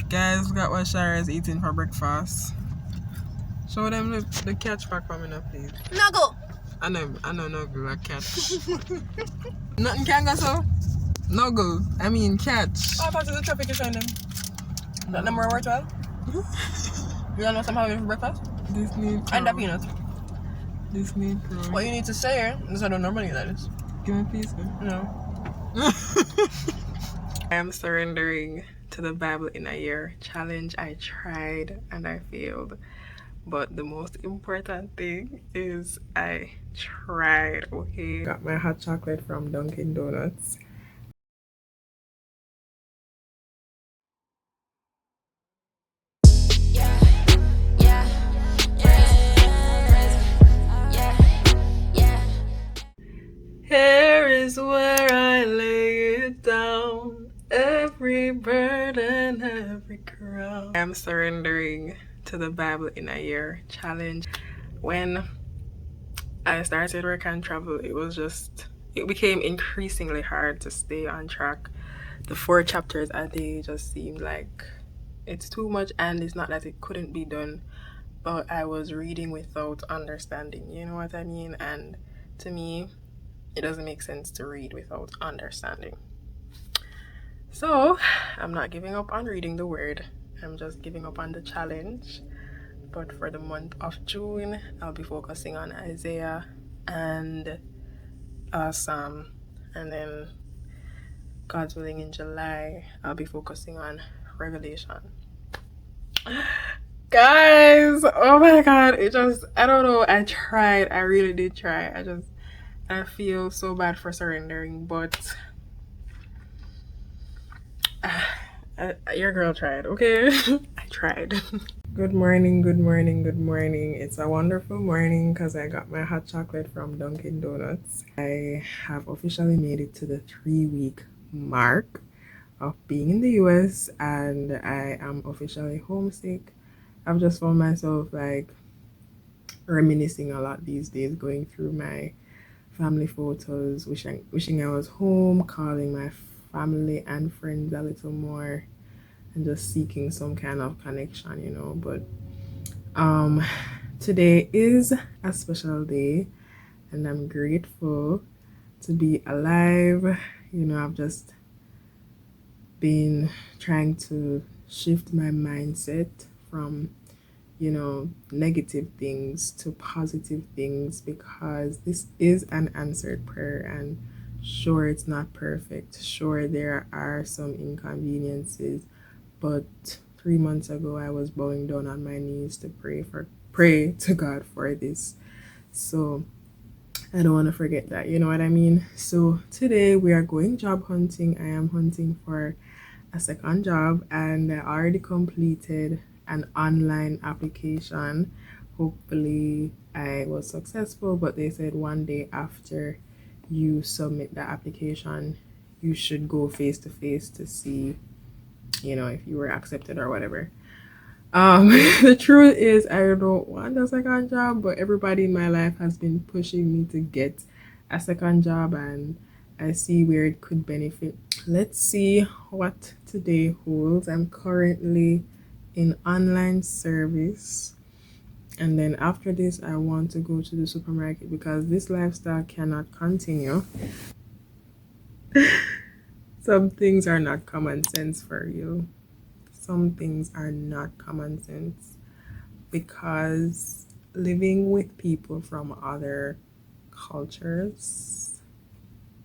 Guys, look at what Shara is eating for breakfast. Show them the catch pack coming up, please. No go. I know no go a catch. Nothing can go so. No go. I mean catch. Oh, back to the traffic you showing them. That number worthwhile? You don't know some having for breakfast? This need pro. And the peanut. This need pro. What you need to say here is I don't normally that is. Give me a piece. No. I am surrendering to the Bible in a year challenge. I tried and I failed. But the most important thing is I tried, okay? Got my hot chocolate from Dunkin' Donuts. Here is where I lay it down, every burden, every crown. I am surrendering to the Bible in a year challenge. When I started work and travel, it became increasingly hard to stay on track. The 4 chapters a day just seemed like it's too much, and it's not that it couldn't be done, but I was reading without understanding, you know what I mean? And to me, it doesn't make sense to read without understanding. So I'm not giving up on reading the word, I'm just giving up on the challenge. But for the month of June, I'll be focusing on Isaiah and Psalm, and then God's willing in July I'll be focusing on Revelation. Guys, oh my god, I don't know, I tried, I really did try. I feel so bad for surrendering, but your girl tried, okay? I tried. Good morning, good morning, good morning. It's a wonderful morning because I got my hot chocolate from Dunkin' Donuts. I have officially made it to the 3-week mark of being in the US, and I am officially homesick. I've just found myself like reminiscing a lot these days, going through my family photos, wishing I was home, calling my family and friends a little more, and just seeking some kind of connection, you know. But today is a special day, and I'm grateful to be alive. You know, I've just been trying to shift my mindset from, you know, negative things to positive things, because this is an answered prayer. And sure, it's not perfect, sure there are some inconveniences, but 3 months ago I was bowing down on my knees to pray to God for this. So I don't want to forget that, you know what I mean? So today we are going job hunting. I am hunting for a second job, and I already completed an online application. Hopefully I was successful, but they said one day after you submit the application you should go face to face to see, you know, if you were accepted or whatever. The truth is I don't want a second job, but everybody in my life has been pushing me to get a second job, and I see where it could benefit. Let's see what today holds. I'm currently in online service, and then after this I want to go to the supermarket because this lifestyle cannot continue. Some things are not common sense for you. Some things are not common sense, because living with people from other cultures,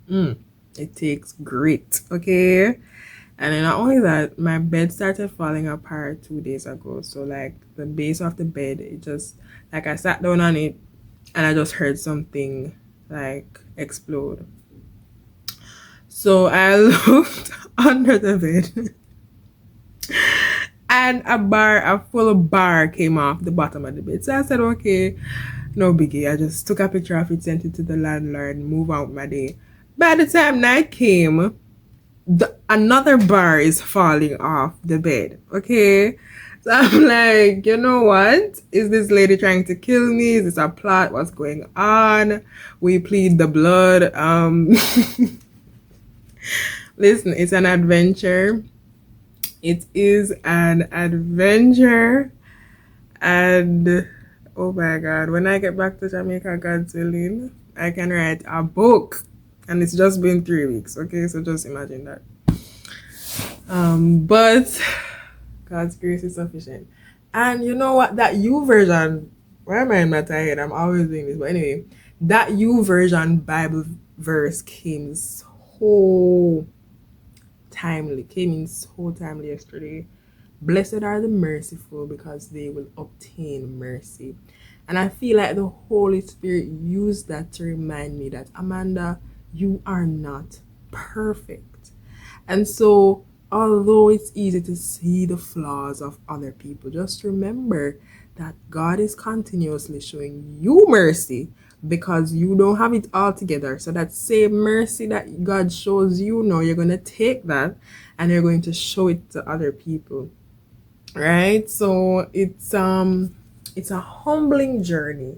it takes grit, okay? And then not only that, my bed started falling apart 2 days ago. So like the base of the bed, it just, like I sat down on it and I just heard something like explode. So I looked under the bed and a full bar came off the bottom of the bed. So I said, okay, no biggie. I just took a picture of it, sent it to the landlord, move out my day. By the time night came, another bar is falling off the bed, okay? So I'm like, you know what? Is this lady trying to kill me? Is this a plot? What's going on? We plead the blood. Listen, it's an adventure. It is an adventure, and oh my god, when I get back to Jamaica, God's willing, I can write a book. And it's just been 3 weeks, okay? So just imagine that. But God's grace is sufficient. And you know what? That U version, why am I in my head? I'm always doing this. But anyway, that U version Bible verse came in so timely yesterday. Blessed are the merciful because they will obtain mercy. And I feel like the Holy Spirit used that to remind me that, Amanda, you are not perfect. And so, although it's easy to see the flaws of other people, just remember that God is continuously showing you mercy because you don't have it all together. So that same mercy that God shows you now, you're going to take that and you're going to show it to other people. Right? So it's a humbling journey,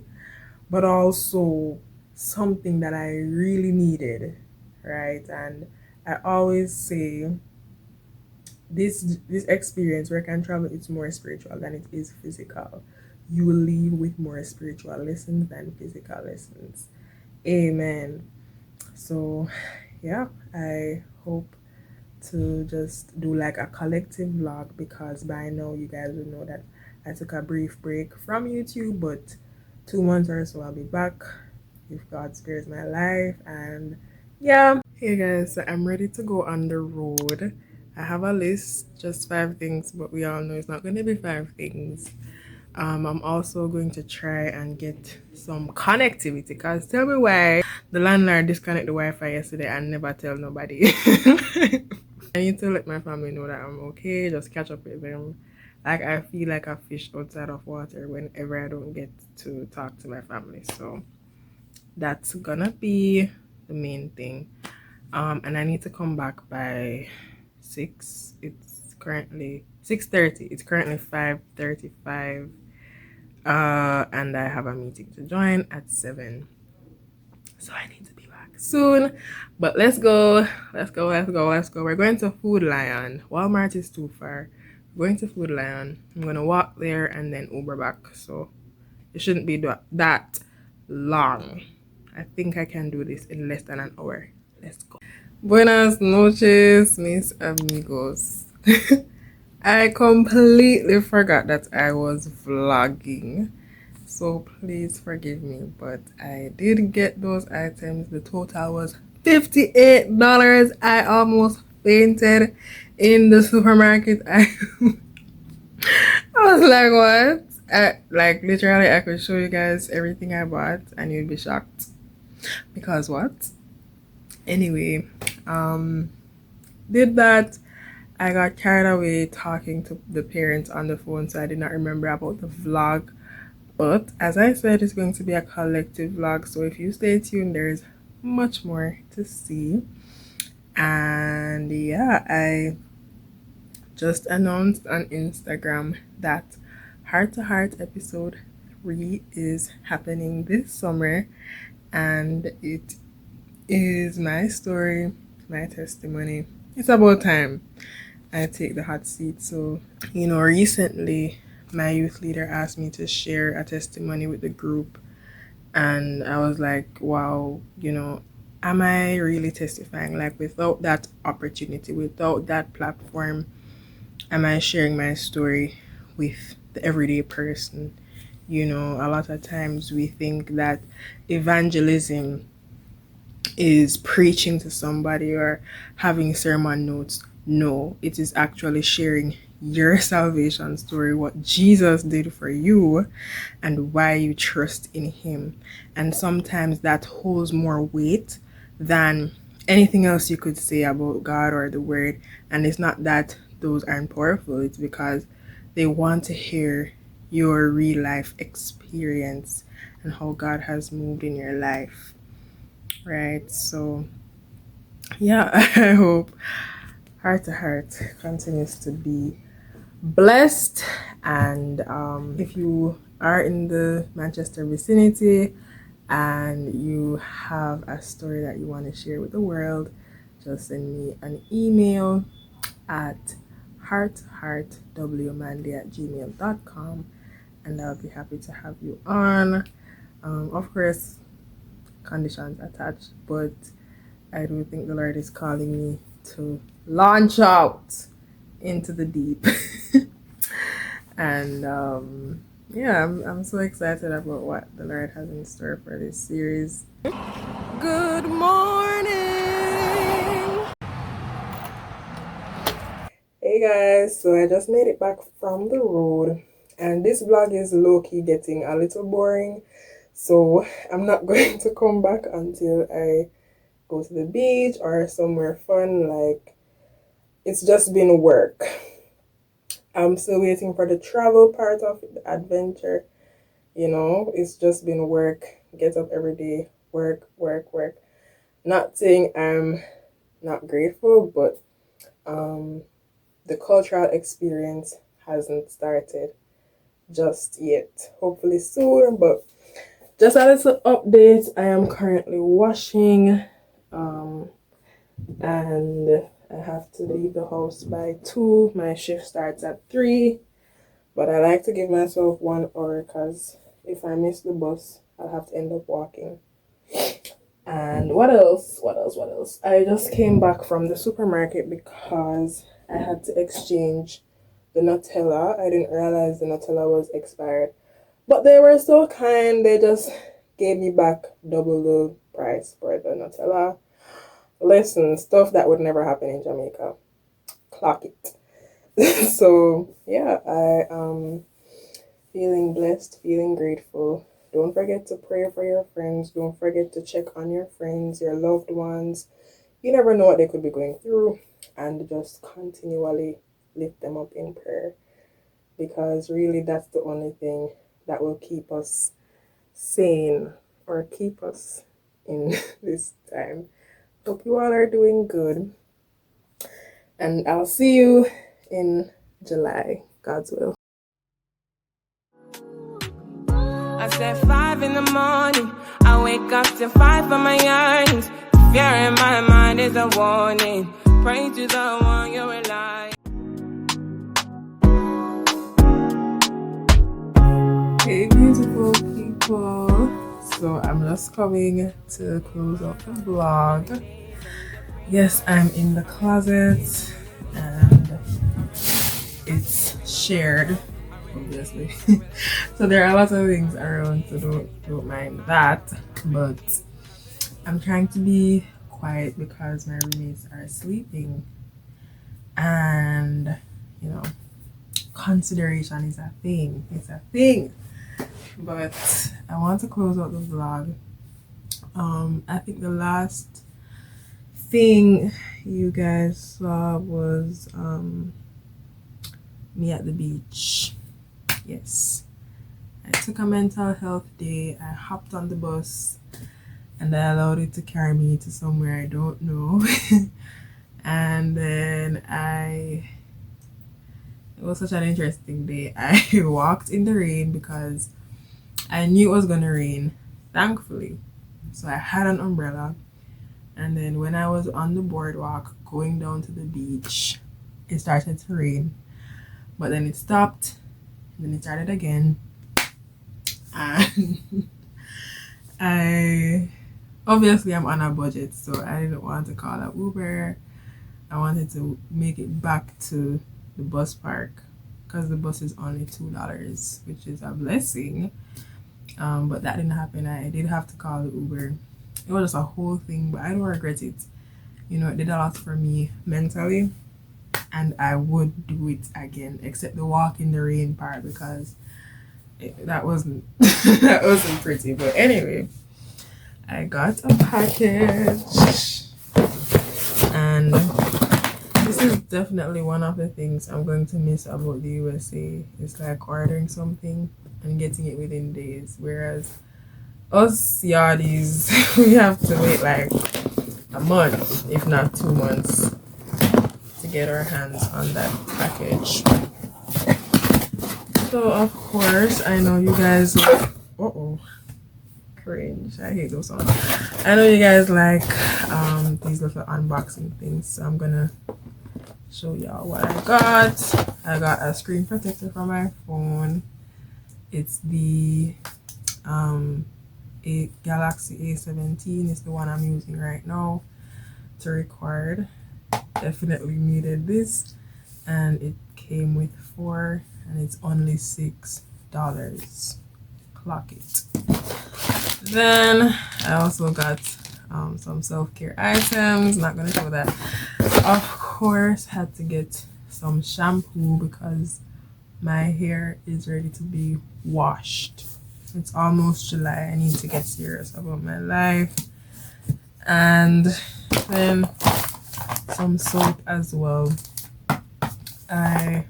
but also something that I really needed, right? And I always say this experience where I can travel, it's more spiritual than it is physical. You will leave with more spiritual lessons than physical lessons. Amen. So yeah, I hope to just do like a collective vlog, because by now you guys will know that I took a brief break from YouTube, but 2 months or so I'll be back if God spares my life. And yeah, hey guys, so I'm ready to go on the road. I have a list, just 5 things, but we all know it's not going to be 5 things. I'm also going to try and get some connectivity, because tell me why the landlord disconnected the Wi-Fi yesterday and never tell nobody. I need to let my family know that I'm okay, just catch up with them. Like, I feel like a fish outside of water whenever I don't get to talk to my family. So that's gonna be the main thing. And I need to come back by 6. It's currently 6:30. It's currently 5:35. And I have a meeting to join at 7. So I need to be back soon. But let's go. Let's go. We're going to Food Lion. Walmart is too far. We're going to Food Lion. I'm gonna walk there and then Uber back. So it shouldn't be that long. I think I can do this in less than an hour. Let's go. Buenas noches, mis amigos. I completely forgot that I was vlogging. So please forgive me, but I did get those items. The total was $58. I almost fainted in the supermarket. I was like, what? Like, literally, I could show you guys everything I bought and you'd be shocked. Because what? Anyway, did that. I got carried away talking to the parents on the phone, so I did not remember about the vlog. But as I said, it's going to be a collective vlog, so if you stay tuned, there's much more to see. And yeah, I just announced on Instagram that Heart to Heart episode 3 is happening this summer, and it is my story, my testimony. It's about time I take the hot seat. So, recently my youth leader asked me to share a testimony with the group, and I was like, wow, am I really testifying? Like, without that opportunity, without that platform, am I sharing my story with the everyday person? A lot of times we think that evangelism is preaching to somebody or having sermon notes. No, it is actually sharing your salvation story, what Jesus did for you, and why you trust in Him. And sometimes that holds more weight than anything else you could say about God or the Word. And it's not that those aren't powerful, it's because they want to hear your real life experience and how God has moved in your life. Right? So, yeah, I hope Heart to Heart continues to be blessed. And if you are in the Manchester vicinity and you have a story that you want to share with the world, just send me an email at heartwmandy@gmail.com, and I'll be happy to have you on. Of course, conditions attached, but I do think the Lord is calling me to launch out into the deep. And yeah, I'm so excited about what the Lord has in store for this series. Good morning. Hey guys, so I just made it back from the road, and this vlog is low-key getting a little boring, so I'm not going to come back until I go to the beach or somewhere fun. Like, it's just been work. I'm still waiting for the travel part of the adventure. You know, it's just been work. Get up every day, work, work, work. Not saying I'm not grateful, but the cultural experience hasn't started just yet. Hopefully soon, but just a little update. I am currently washing, and I have to leave the house by 2. My shift starts at 3, but I like to give myself 1 hour because if I miss the bus, I'll have to end up walking. And what else? I just came back from the supermarket because I had to exchange the Nutella. I didn't realize the Nutella was expired, but they were so kind. They just gave me back double the price for the Nutella. Listen, stuff that would never happen in Jamaica. Clock it. So yeah, I am feeling blessed, feeling grateful. Don't forget to pray for your friends. Don't forget to check on your friends, your loved ones. You never know what they could be going through, and just continually lift them up in prayer, because really that's the only thing that will keep us sane or keep us in this time. Hope you all are doing good, and I'll see you in July, God's will. I said 5 in the morning. I wake up to 5 for my yearnings. Fear in my mind is a warning. Pray to the one you rely. Hey beautiful people, so I'm just coming to close out the vlog. Yes, I'm in the closet and it's shared, obviously. So there are a lot of things around, so don't mind that, but I'm trying to be quiet because my roommates are sleeping, and you know, consideration is a thing. It's a thing. But I want to close out the vlog. I think the last thing you guys saw was me at the beach. Yes, I took a mental health day. I hopped on the bus and I allowed it to carry me to somewhere I don't know. And then it was such an interesting day. I walked in the rain because I knew it was gonna rain, thankfully. So I had an umbrella. And then when I was on the boardwalk going down to the beach, it started to rain. But then it stopped, and then it started again. And obviously I'm on a budget, so I didn't want to call an Uber. I wanted to make it back to the bus park because the bus is only $2, which is a blessing. But that didn't happen. I did have to call the Uber. It was just a whole thing, but I don't regret it. You know, it did a lot for me mentally, and I would do it again, except the walk in the rain part, because that wasn't that wasn't pretty. But anyway, I got a package, and this is definitely one of the things I'm going to miss about the USA. It's like ordering something and getting it within days, whereas us yardies, we have to wait like a month, if not 2 months, to get our hands on that package. So of course, I know you guys cringe. I hate those songs. I know you guys like these little unboxing things, so I'm gonna show y'all what I got. I got a screen protector for my phone. It's the Galaxy A17 is the one I'm using right now to record. Definitely needed this, and it came with 4 and it's only $6. Clock it. Then I also got some self-care items. Not gonna show that. Of course, had to get some shampoo because my hair is ready to be washed. It's almost July. I need to get serious about my life. And then some soap as well. At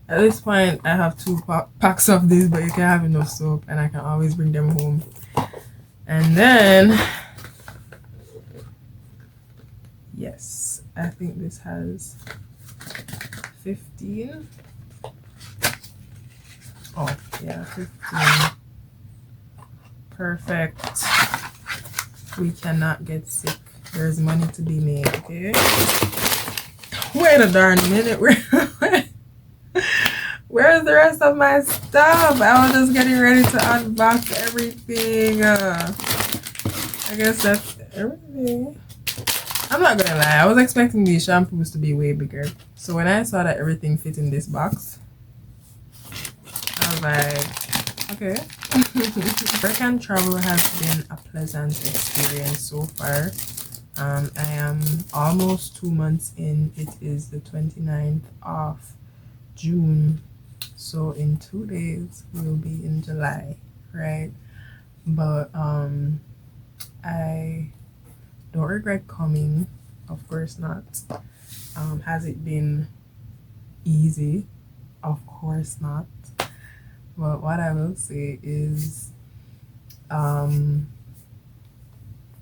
this point I have 2 packs of this, but you can have enough soap and I can always bring them home. And then yes, I think this has 15. Oh yeah, 15. Perfect. We cannot get sick. There's money to be made, okay? Wait a darn minute. Where's the rest of my stuff? I was just getting ready to unbox everything. I guess that's everything. I'm not gonna lie, I was expecting these shampoos to be way bigger. So when I saw that everything fit in this box, I was like, okay. Work and travel has been a pleasant experience so far. I am almost 2 months in. It is the 29th of June. So in 2 days we'll be in July, right? But I don't regret coming, of course not. Has it been easy? Of course not. But what I will say is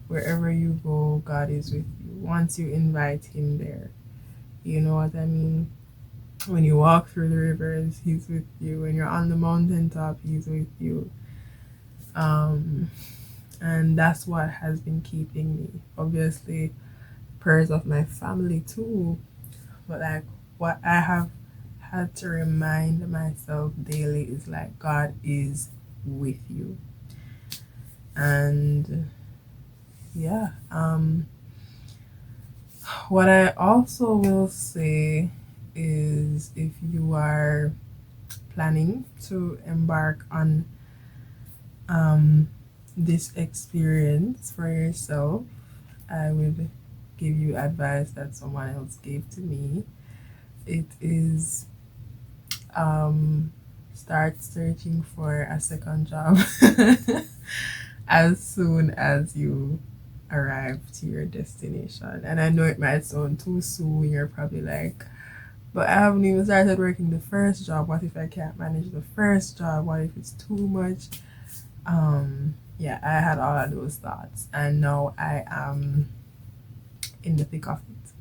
wherever you go, God is with you. Once you invite him there, you know what I mean? When you walk through the rivers, he's with you. When you're on the mountaintop, he's with you. And that's what has been keeping me. Obviously, prayers of my family too. But like what I have had to remind myself daily is like God is with you. And yeah, what I also will say is if you are planning to embark on this experience for yourself, I would give you advice that someone else gave to me. It is start searching for a second job as soon as you arrive to your destination. And I know it might sound too soon. You're probably like, but I haven't even started working the first job. What if I can't manage the first job? What if it's too much? Yeah, I had all of those thoughts, and now I am in the thick of it.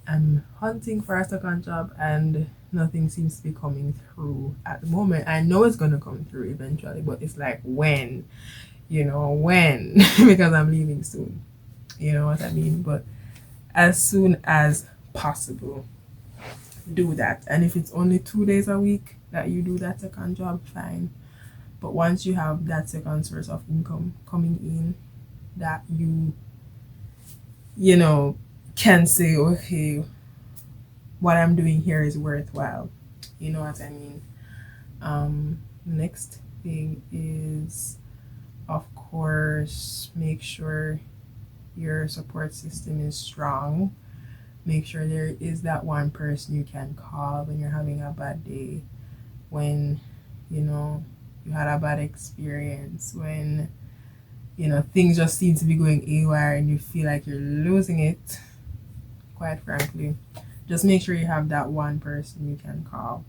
I'm hunting for a second job and nothing seems to be coming through at the moment. I know it's going to come through eventually, but it's like when, when, because I'm leaving soon. You know what I mean? But as soon as possible, do that. And if it's only 2 days a week that you do that second job, fine. But once you have that second source of income coming in, that you can say, okay, what I'm doing here is worthwhile. You know what I mean? Next thing is, of course, make sure your support system is strong. Make sure there is that one person you can call when you're having a bad day, when you had a bad experience, when things just seem to be going haywire and you feel like you're losing it. Quite frankly, just make sure you have that one person you can call,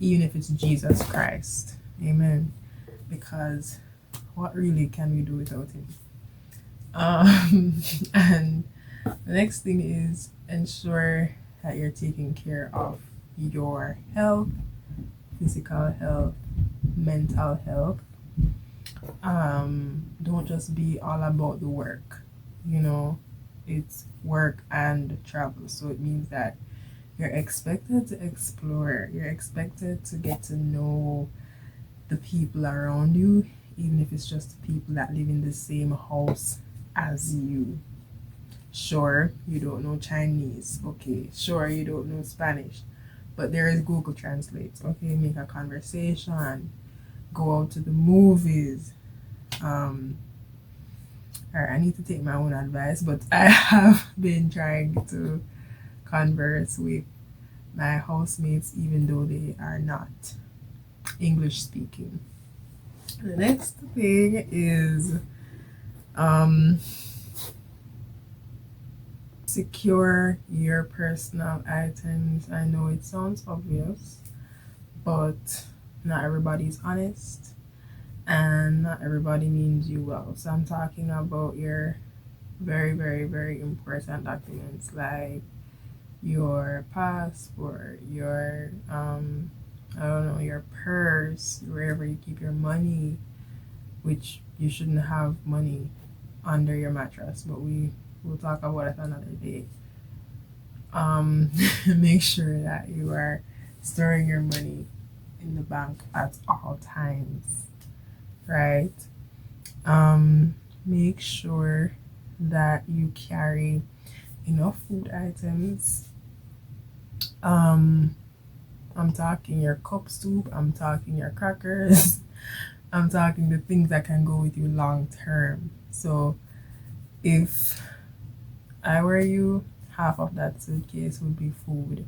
even if it's Jesus Christ. Amen. Because what really can we do without him? And the next thing is ensure that you're taking care of your health, physical health, mental health. Don't just be all about the work. it's work and travel. So it means that you're expected to explore, you're expected to get to know the people around you, even if it's just the people that live in the same house as you. Sure, you don't know Chinese. Okay, sure, you don't know Spanish. But there is Google Translate. Okay, make a conversation, go out to the movies. Or I need to take my own advice, but I have been trying to converse with my housemates even though they are not English speaking. The next thing is secure your personal items. I know it sounds obvious, but not everybody's honest and not everybody means you well. So I'm talking about your very, very, very important documents like your passport, your I don't know, your purse, wherever you keep your money, which you shouldn't have money under your mattress, but we'll talk about it another day. Make sure that you are storing your money in the bank at all times, right? Make sure that you carry enough food items. I'm talking your cup soup, I'm talking your crackers, I'm talking the things that can go with you long term. So if I were you, half of that suitcase would be food.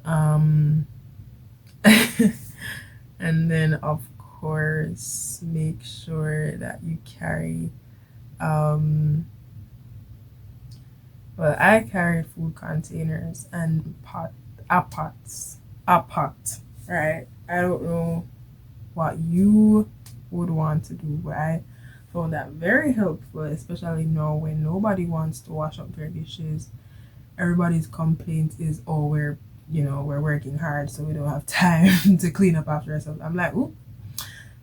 And then of course make sure that you carry well, I carry food containers and a pot, right? I don't know what you would want to do, but I found that very helpful, especially now when nobody wants to wash up their dishes. Everybody's complaint is, oh, we're working hard, so we don't have time to clean up after ourselves. I'm like, oh,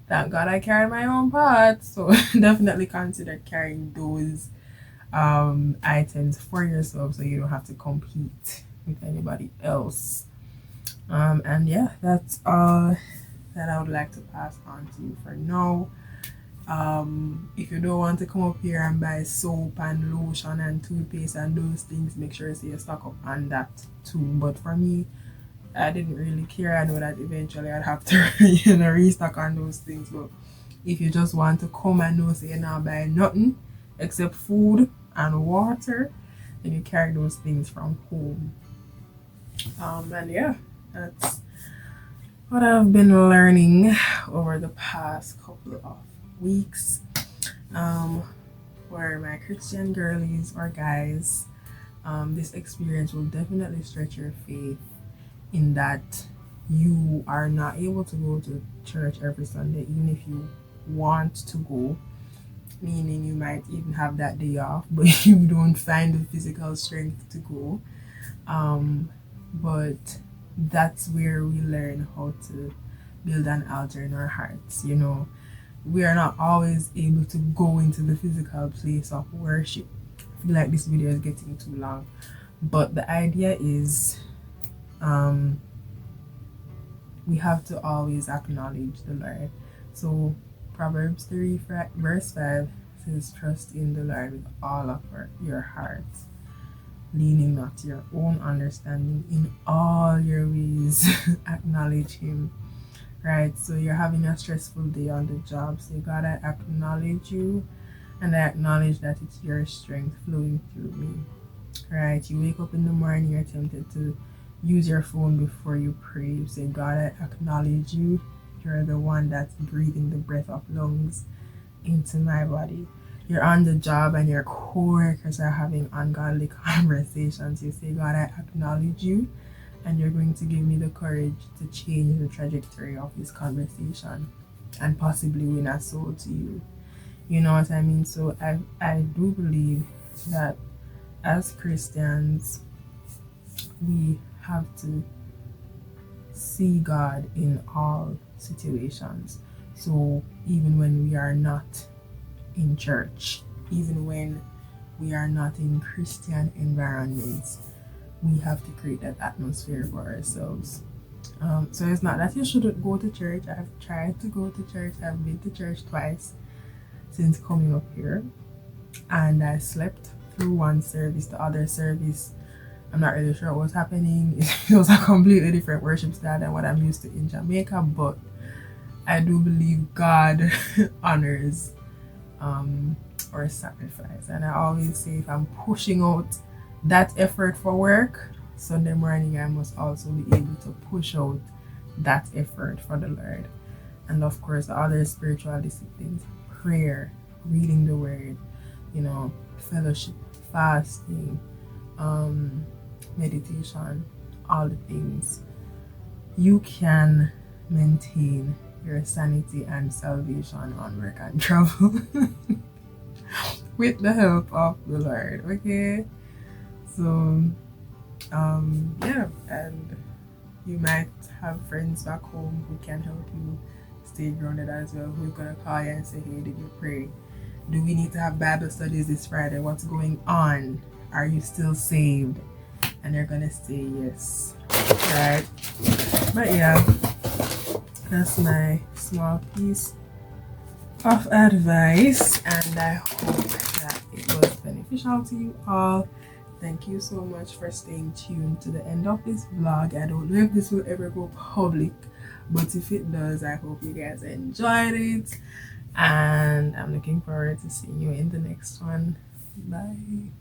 thank God I carry my own pot. So definitely consider carrying those items for yourself so you don't have to compete with anybody else. And yeah, that's all that I would like to pass on to you for now. If you don't want to come up here and buy soap and lotion and toothpaste and those things, make sure you stock up on that too. But for me, I didn't really care. I know that eventually I'd have to restock on those things. But if you just want to come and know, say you're not buying nothing except food and water, then you carry those things from home. And yeah, that's what I've been learning over the past couple of weeks. For my Christian girlies or guys, this experience will definitely stretch your faith in that you are not able to go to church every Sunday, even if you want to go, meaning you might even have that day off, but you don't find the physical strength to go. But that's where we learn how to build an altar in our hearts. We are not always able to go into the physical place of worship. I feel like this video is getting too long, but the idea is we have to always acknowledge the Lord. So Proverbs 3 verse 5 says, trust in the Lord with all of your heart, leaning not to your own understanding, in all your ways acknowledge him. Right? So you're having a stressful day on the job, say, God, I acknowledge you and I acknowledge that it's your strength flowing through me. Right? You wake up in the morning, you're tempted to use your phone before you pray. You say, God, I acknowledge you. You're the one that's breathing the breath of lungs into my body. You're on the job and your coworkers are having ungodly conversations. You say, God, I acknowledge you, and you're going to give me the courage to change the trajectory of this conversation and possibly win a soul to you. You know what I mean? So I do believe that as Christians, we have to see God in all situations. So even when we are not in church, even when we are not in Christian environments, we have to create that atmosphere for ourselves. So it's not that you shouldn't go to church. I've tried to go to church. I've been to church twice since coming up here, and I slept through one service. The other service, I'm not really sure what was happening. It was a completely different worship style than what I'm used to in Jamaica, but I do believe God honors our sacrifice. And I always say, if I'm pushing out that effort for work, Sunday morning I must also be able to push out that effort for the Lord. And of course, other spiritual disciplines, prayer, reading the word, fellowship, fasting, meditation, all the things. You can maintain your sanity and salvation on work and travel with the help of the Lord. Okay, so yeah, and you might have friends back home who can help you stay grounded as well, who's gonna call you and say, hey, did you pray? Do we need to have Bible studies this Friday? What's going on? Are you still saved? And they're gonna say yes, right? But yeah, that's my small piece of advice, and I hope that it was beneficial to you all. Thank you so much for staying tuned to the end of this vlog. I don't know if this will ever go public, but if it does, I hope you guys enjoyed it, and I'm looking forward to seeing you in the next one. Bye.